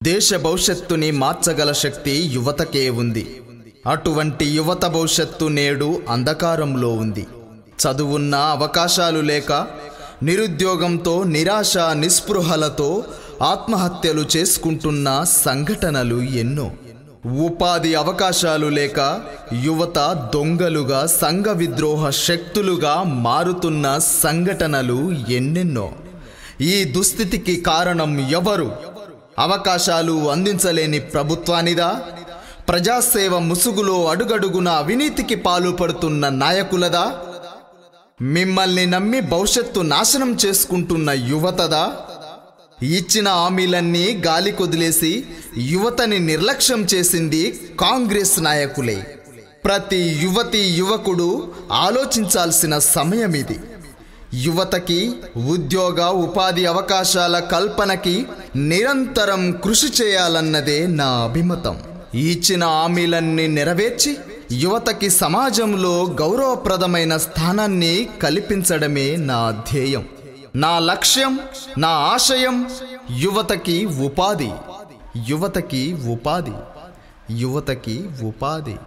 దేశ భవిష్యత్తుని మార్చగల శక్తి యువతకే ఉంది. అటువంటి యువత భవిష్యత్తు నేడు అంధకారంలో ఉంది. చదువున్న అవకాశాలు లేక, నిరుద్యోగంతో, నిరాశ నిస్పృహలతో ఆత్మహత్యలు చేసుకుంటున్న సంఘటనలు ఎన్నో. ఉపాధి అవకాశాలు లేక యువత దొంగలుగా, సంఘ విద్రోహ శక్తులుగా మారుతున్న సంఘటనలు ఎన్నెన్నో. ఈ దుస్థితికి కారణం ఎవరు? అవకాశాలు అందించలేని ప్రభుత్వానిదా? ప్రజాసేవ ముసుగులో అడుగడుగున అవినీతికి పాల్పడుతున్న నాయకులదా? మిమ్మల్ని నమ్మి భవిష్యత్తు నాశనం చేసుకుంటున్న యువతదా? ఇచ్చిన హామీలన్నీ గాలి కొదిలేసి యువతని నిర్లక్ష్యం చేసింది కాంగ్రెస్ నాయకులే. ప్రతి యువతి యువకుడు ఆలోచించాల్సిన సమయం ఇది. యువతకి ఉద్యోగ ఉపాధి అవకాశాల కల్పనకి నిరంతరం కృషి చేయాలన్నదే నా అభిమతం. ఇచ్చిన హామీలన్నీ నెరవేర్చి యువతకి సమాజంలో గౌరవప్రదమైన స్థానాన్ని కల్పించడమే నా ధ్యేయం, నా లక్ష్యం, నా ఆశయం. యువతకి ఉపాధి, యువతకి ఉపాధి, యువతకి ఉపాధి.